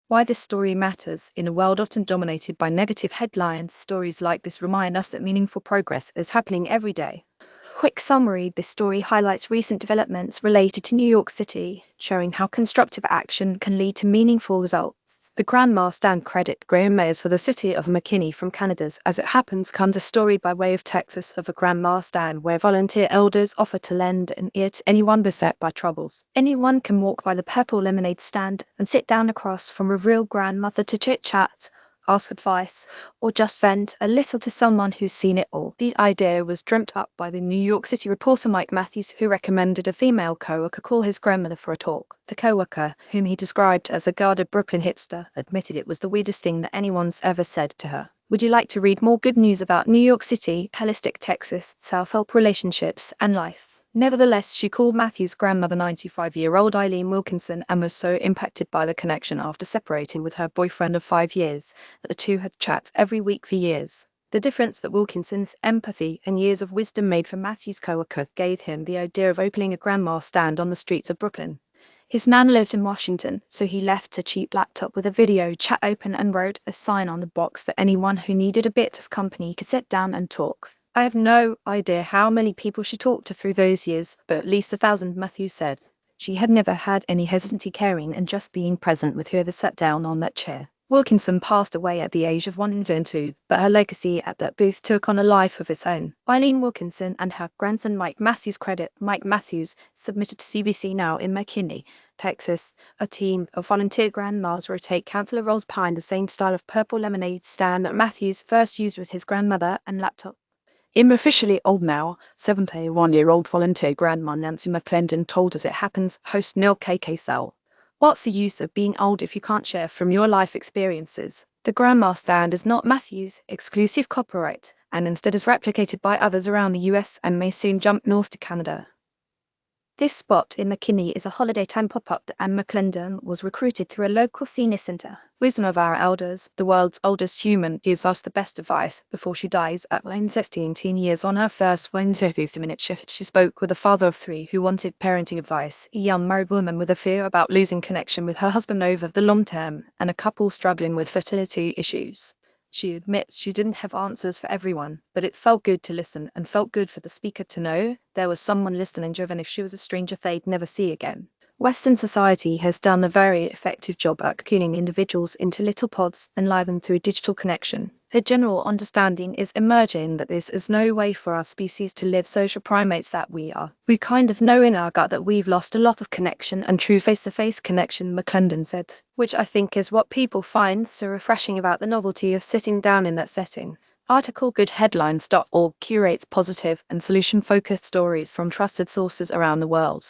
Why this story matters. In a world often dominated by negative headlines, stories like this remind us that meaningful progress is happening every day. Quick summary: this story highlights recent developments related to New York City, showing how constructive action can lead to meaningful results. The grandma stand credit Meyers for the city of McKinney from Canada's As It Happens comes a story by way of Texas of a grandma stand where volunteer elders offer to lend an ear to anyone beset by troubles. Anyone can walk by the purple lemonade stand and sit down across from a real grandmother to chit-chat, ask advice, or just vent a little to someone who's seen it all. The idea was dreamt up by the New York City reporter Mike Matthews, who recommended a female co-worker call his grandmother for a talk. The co-worker, whom he described as a guarded Brooklyn hipster, admitted it was the weirdest thing that anyone's ever said to her. Would you like to read more good news about New York City, holistic Texas, self-help relationships, and life? Nevertheless, she called Matthew's grandmother 95-year-old Eileen Wilkinson and was so impacted by the connection after separating with her boyfriend of 5 years that the two had chats every week for years. The difference that Wilkinson's empathy and years of wisdom made for Matthew's co-worker gave him the idea of opening a grandma stand on the streets of Brooklyn. His nan lived in Washington, so he left a cheap laptop with a video chat open and wrote a sign on the box that anyone who needed a bit of company could sit down and talk. I have no idea how many people she talked to through those years, but at least 1,000, Matthews said. She had never had any hesitancy caring and just being present with whoever sat down on that chair. Wilkinson passed away at the age of 102, but her legacy at that booth took on a life of its own. Eileen Wilkinson and her grandson Mike Matthews credit Mike Matthews submitted to CBC Now in McKinney, Texas. A team of volunteer grandmas rotate counselor roles behind the same style of purple lemonade stand that Matthews first used with his grandmother and laptop. I'm officially old now, 71-year-old volunteer grandma Nancy McClendon told As It Happens host Neil KK. What's the use of being old if you can't share from your life experiences? The grandma stand is not Matthews' exclusive copyright, and instead is replicated by others around the US and may soon jump north to Canada. This spot in McKinney is a holiday time pop-up that Anne McClendon was recruited through a local senior center. Wisdom of our elders, the world's oldest human, gives us the best advice before she dies at 16 years. On her first 50-minute shift, she spoke with a father of 3 who wanted parenting advice, a young married woman with a fear about losing connection with her husband over the long term, and a couple struggling with fertility issues. She admits she didn't have answers for everyone, but it felt good to listen and felt good for the speaker to know there was someone listening, even if she was a stranger they'd never see again. Western society has done a very effective job at cocooning individuals into little pods and live them through digital connection. A general understanding is emerging that this is no way for our species to live social primates that we are. We kind of know in our gut that we've lost a lot of connection and true face-to-face connection, McClendon said, which I think is what people find so refreshing about the novelty of sitting down in that setting. Article goodheadlines.org curates positive and solution-focused stories from trusted sources around the world.